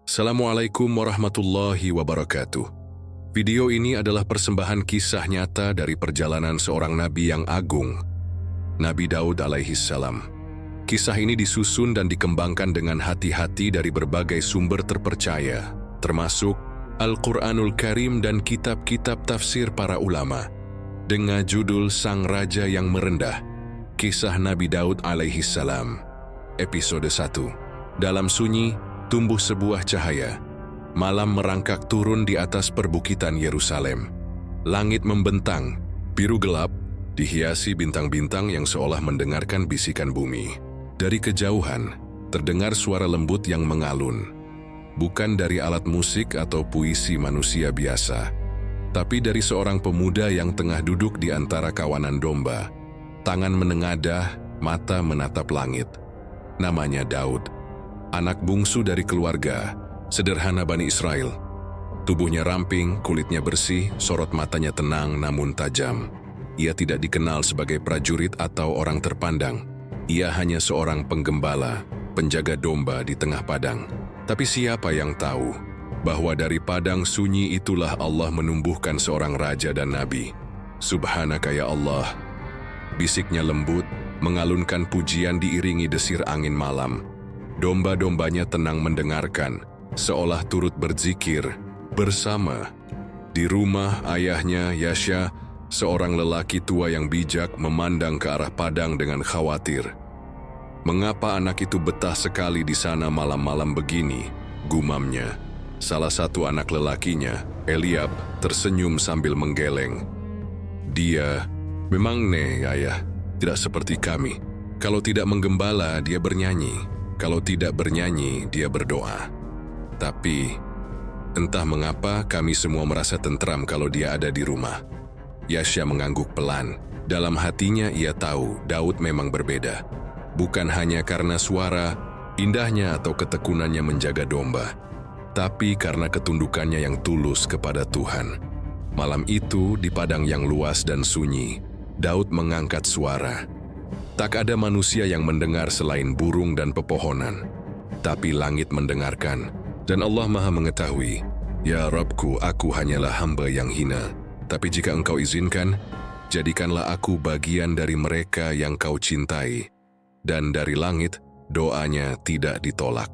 Assalamualaikum warahmatullahi wabarakatuh. Video ini adalah persembahan kisah nyata dari perjalanan seorang nabi yang agung, Nabi Daud alaihi salam. Kisah ini disusun dan dikembangkan dengan hati-hati dari berbagai sumber terpercaya, termasuk Al-Quranul Karim dan kitab-kitab tafsir para ulama, dengan judul Sang Raja yang Merendah, Kisah Nabi Daud alaihi salam. Episode 1. Dalam sunyi, tumbuh sebuah cahaya. Malam merangkak turun di atas perbukitan Yerusalem. Langit membentang, biru gelap, dihiasi bintang-bintang yang seolah mendengarkan bisikan bumi. Dari kejauhan, terdengar suara lembut yang mengalun. Bukan dari alat musik atau puisi manusia biasa, tapi dari seorang pemuda yang tengah duduk di antara kawanan domba. Tangan menengadah, mata menatap langit. Namanya Daud, anak bungsu dari keluarga sederhana Bani Israel. Tubuhnya ramping, kulitnya bersih, sorot matanya tenang namun tajam. Ia tidak dikenal sebagai prajurit atau orang terpandang. Ia hanya seorang penggembala, penjaga domba di tengah padang. Tapi siapa yang tahu bahwa dari padang sunyi itulah Allah menumbuhkan seorang raja dan nabi. Subhanaka ya Allah. Bisiknya lembut, mengalunkan pujian diiringi desir angin malam. Domba-dombanya tenang mendengarkan, seolah turut berzikir bersama. Di rumah ayahnya, Yasha, seorang lelaki tua yang bijak, memandang ke arah padang dengan khawatir. Mengapa anak itu betah sekali di sana malam-malam begini? Gumamnya. Salah satu anak lelakinya, Eliab, tersenyum sambil menggeleng. Dia, memang ayah, tidak seperti kami. Kalau tidak menggembala, dia bernyanyi. Kalau tidak bernyanyi, dia berdoa. Tapi, entah mengapa kami semua merasa tentram kalau dia ada di rumah. Yasha mengangguk pelan. Dalam hatinya ia tahu Daud memang berbeda. Bukan hanya karena suara, indahnya atau ketekunannya menjaga domba, tapi karena ketundukannya yang tulus kepada Tuhan. Malam itu, di padang yang luas dan sunyi, Daud mengangkat suara. Tak ada manusia yang mendengar selain burung dan pepohonan. Tapi langit mendengarkan, dan Allah Maha mengetahui. Ya Rabbku, aku hanyalah hamba yang hina. Tapi jika Engkau izinkan, jadikanlah aku bagian dari mereka yang Kau cintai. Dan dari langit, doanya tidak ditolak.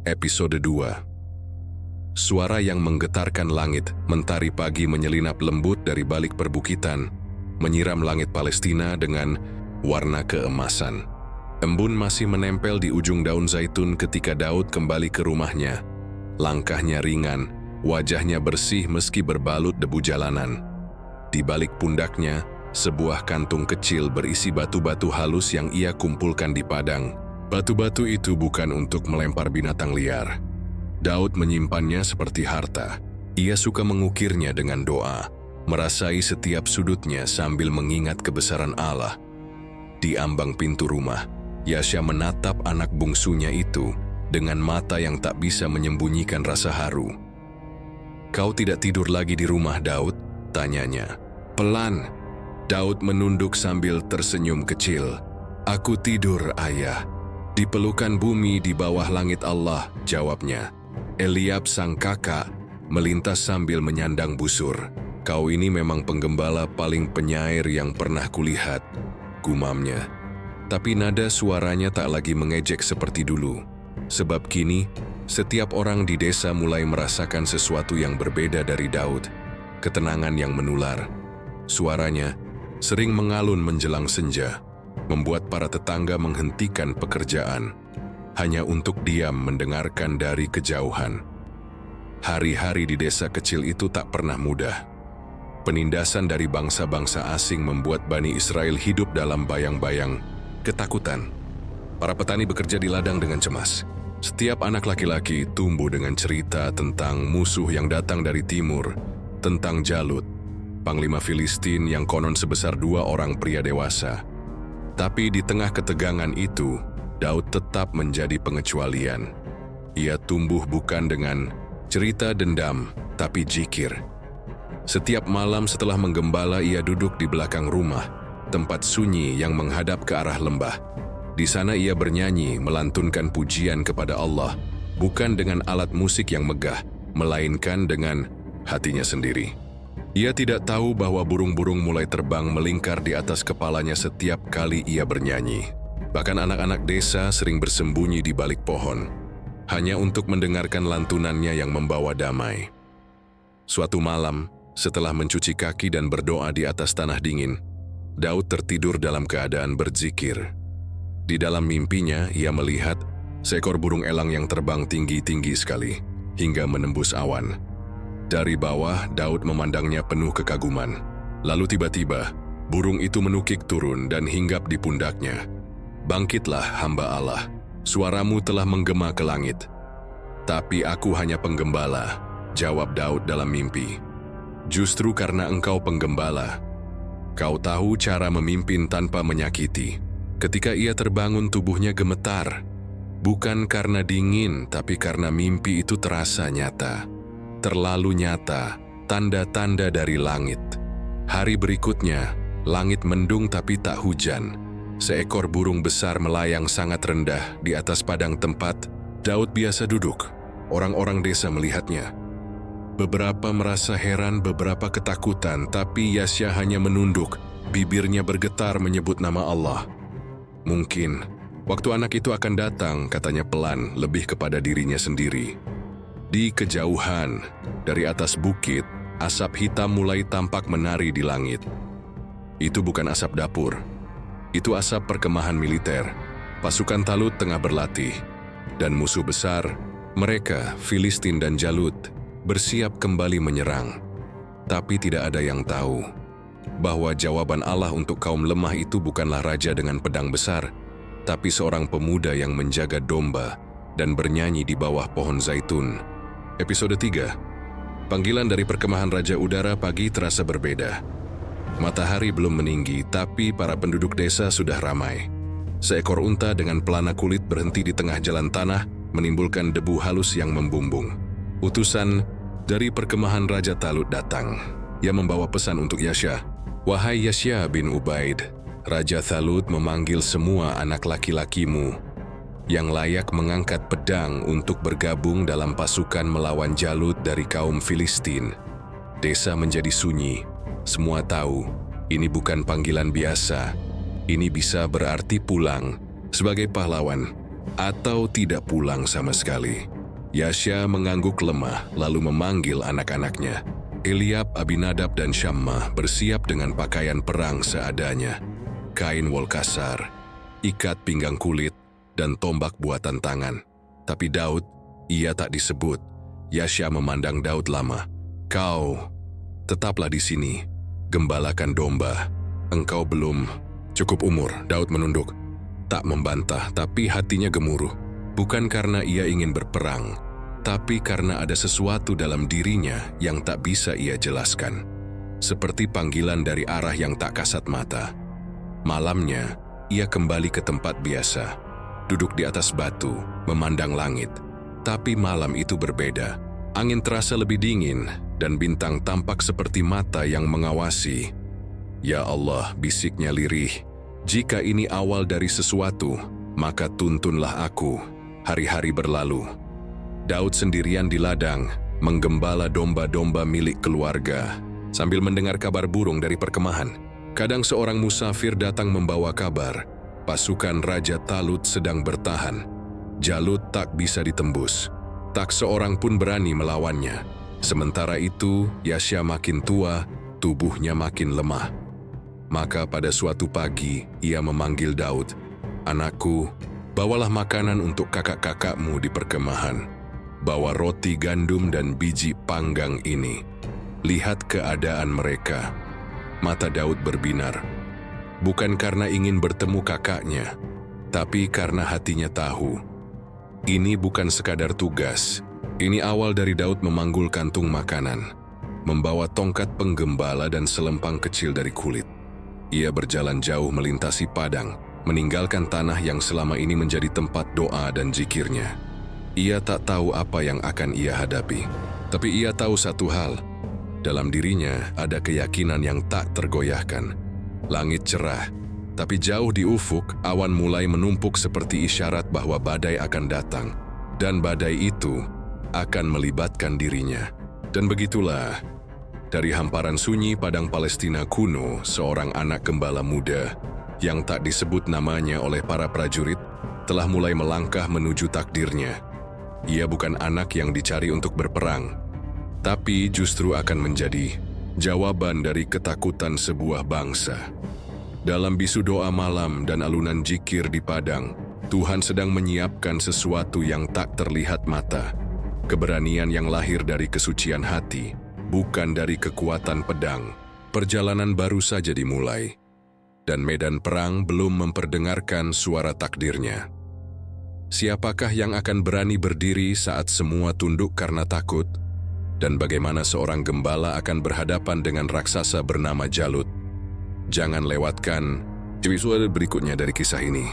Episode 2. Suara yang menggetarkan langit, mentari pagi menyelinap lembut dari balik perbukitan, menyiram langit Palestina dengan warna keemasan. Embun masih menempel di ujung daun zaitun ketika Daud kembali ke rumahnya. Langkahnya ringan, wajahnya bersih meski berbalut debu jalanan. Di balik pundaknya, sebuah kantung kecil berisi batu-batu halus yang ia kumpulkan di padang. Batu-batu itu bukan untuk melempar binatang liar. Daud menyimpannya seperti harta. Ia suka mengukirnya dengan doa, merasai setiap sudutnya sambil mengingat kebesaran Allah. Di ambang pintu rumah, Yasha menatap anak bungsunya itu dengan mata yang tak bisa menyembunyikan rasa haru. "Kau tidak tidur lagi di rumah, Daud?" tanyanya. Pelan, Daud menunduk sambil tersenyum kecil. "Aku tidur, ayah. Di pelukan bumi di bawah langit Allah," jawabnya. Eliab sang kakak melintas sambil menyandang busur. "Kau ini memang penggembala paling penyair yang pernah kulihat," gumamnya. Tapi nada suaranya tak lagi mengejek seperti dulu. Sebab kini, setiap orang di desa mulai merasakan sesuatu yang berbeda dari Daud. Ketenangan yang menular. Suaranya sering mengalun menjelang senja, membuat para tetangga menghentikan pekerjaan, hanya untuk diam mendengarkan dari kejauhan. Hari-hari di desa kecil itu tak pernah mudah. Penindasan dari bangsa-bangsa asing membuat Bani Israel hidup dalam bayang-bayang ketakutan. Para petani bekerja di ladang dengan cemas. Setiap anak laki-laki tumbuh dengan cerita tentang musuh yang datang dari timur, tentang Jalut, panglima Filistin yang konon sebesar 2 orang pria dewasa. Tapi di tengah ketegangan itu, Daud tetap menjadi pengecualian. Ia tumbuh bukan dengan cerita dendam, tapi zikir. Setiap malam setelah menggembala, ia duduk di belakang rumah, tempat sunyi yang menghadap ke arah lembah. Di sana ia bernyanyi, melantunkan pujian kepada Allah, bukan dengan alat musik yang megah, melainkan dengan hatinya sendiri. Ia tidak tahu bahwa burung-burung mulai terbang melingkar di atas kepalanya setiap kali ia bernyanyi. Bahkan anak-anak desa sering bersembunyi di balik pohon, hanya untuk mendengarkan lantunannya yang membawa damai. Suatu malam, setelah mencuci kaki dan berdoa di atas tanah dingin, Daud tertidur dalam keadaan berzikir. Di dalam mimpinya, ia melihat seekor burung elang yang terbang tinggi-tinggi sekali, hingga menembus awan. Dari bawah, Daud memandangnya penuh kekaguman. Lalu tiba-tiba, burung itu menukik turun dan hinggap di pundaknya. "Bangkitlah, hamba Allah, suaramu telah menggema ke langit." "Tapi aku hanya penggembala," jawab Daud dalam mimpi. "Justru karena engkau penggembala, kau tahu cara memimpin tanpa menyakiti." Ketika ia terbangun, tubuhnya gemetar. Bukan karena dingin, tapi karena mimpi itu terasa nyata. Terlalu nyata, tanda-tanda dari langit. Hari berikutnya, langit mendung tapi tak hujan. Seekor burung besar melayang sangat rendah di atas padang tempat Daud biasa duduk. Orang-orang desa melihatnya. Beberapa merasa heran, beberapa ketakutan, tapi Yasya hanya menunduk. Bibirnya bergetar menyebut nama Allah. "Mungkin waktu anak itu akan datang," katanya pelan, lebih kepada dirinya sendiri. Di kejauhan, dari atas bukit, asap hitam mulai tampak menari di langit. Itu bukan asap dapur. Itu asap perkemahan militer. Pasukan Talut tengah berlatih. Dan musuh besar, mereka, Filistin dan Jalut, bersiap kembali menyerang. Tapi tidak ada yang tahu bahwa jawaban Allah untuk kaum lemah itu bukanlah raja dengan pedang besar, tapi seorang pemuda yang menjaga domba dan bernyanyi di bawah pohon zaitun. Episode 3. Panggilan dari perkemahan Raja Udara. Pagi terasa berbeda. Matahari belum meninggi, tapi para penduduk desa sudah ramai. Seekor unta dengan pelana kulit berhenti di tengah jalan tanah, menimbulkan debu halus yang membumbung. Utusan dari perkemahan Raja Talut datang. Ia membawa pesan untuk Yasya. "Wahai Yasya bin Ubaid, Raja Talut memanggil semua anak laki-lakimu yang layak mengangkat pedang untuk bergabung dalam pasukan melawan Jalut dari kaum Filistin." Desa menjadi sunyi. Semua tahu, ini bukan panggilan biasa. Ini bisa berarti pulang sebagai pahlawan atau tidak pulang sama sekali. Yasya mengangguk lemah lalu memanggil anak-anaknya. Eliab, Abinadab, dan Syammah bersiap dengan pakaian perang seadanya. Kain wol kasar, ikat pinggang kulit, dan tombak buatan tangan. Tapi Daud, ia tak disebut. Yasya memandang Daud lama. "Kau tetaplah di sini, gembalakan domba. Engkau belum cukup umur." Daud menunduk. Tak membantah, tapi hatinya gemuruh. Bukan karena ia ingin berperang, tapi karena ada sesuatu dalam dirinya yang tak bisa ia jelaskan. Seperti panggilan dari arah yang tak kasat mata. Malamnya, ia kembali ke tempat biasa. Duduk di atas batu, memandang langit. Tapi malam itu berbeda. Angin terasa lebih dingin, dan bintang tampak seperti mata yang mengawasi. "Ya Allah," bisiknya lirih. "Jika ini awal dari sesuatu, maka tuntunlah aku." Hari-hari berlalu. Daud sendirian di ladang, menggembala domba-domba milik keluarga, sambil mendengar kabar burung dari perkemahan. Kadang seorang musafir datang membawa kabar, pasukan Raja Talut sedang bertahan. Jalut tak bisa ditembus. Tak seorang pun berani melawannya. Sementara itu, Yasya makin tua, tubuhnya makin lemah. Maka pada suatu pagi, ia memanggil Daud. "Anakku, bawalah makanan untuk kakak-kakakmu di perkemahan. Bawa roti gandum dan biji panggang ini. Lihat keadaan mereka." Mata Daud berbinar. Bukan karena ingin bertemu kakaknya, tapi karena hatinya tahu. Ini bukan sekadar tugas. Ini awal dari Daud memanggul kantung makanan, membawa tongkat penggembala dan selempang kecil dari kulit. Ia berjalan jauh melintasi padang, meninggalkan tanah yang selama ini menjadi tempat doa dan zikirnya. Ia tak tahu apa yang akan ia hadapi, tapi ia tahu satu hal. Dalam dirinya ada keyakinan yang tak tergoyahkan. Langit cerah, Tapi jauh di ufuk, awan mulai menumpuk seperti isyarat bahwa badai akan datang. Dan badai itu akan melibatkan dirinya. Dan begitulah, dari hamparan sunyi padang Palestina kuno, seorang anak gembala muda yang tak disebut namanya oleh para prajurit telah mulai melangkah menuju takdirnya. Ia bukan anak yang dicari untuk berperang, tapi justru akan menjadi jawaban dari ketakutan sebuah bangsa. Dalam bisu doa malam dan alunan zikir di padang, Tuhan sedang menyiapkan sesuatu yang tak terlihat mata. Keberanian yang lahir dari kesucian hati, bukan dari kekuatan pedang. Perjalanan baru saja dimulai, dan medan perang belum memperdengarkan suara takdirnya. Siapakah yang akan berani berdiri saat semua tunduk karena takut? Dan bagaimana seorang gembala akan berhadapan dengan raksasa bernama Jalut? Jangan lewatkan episode berikutnya dari kisah ini.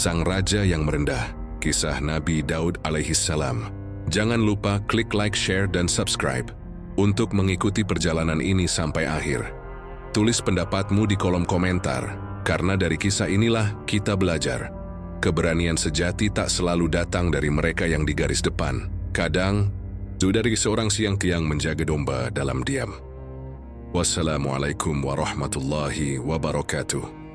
Sang Raja yang Merendah, kisah Nabi Daud alaihissalam. Jangan lupa klik like, share, dan subscribe untuk mengikuti perjalanan ini sampai akhir. Tulis pendapatmu di kolom komentar, karena dari kisah inilah kita belajar. Keberanian sejati tak selalu datang dari mereka yang di garis depan. Kadang, dari seorang siang-tiang menjaga domba dalam diam. Wassalamualaikum warahmatullahi wabarakatuh.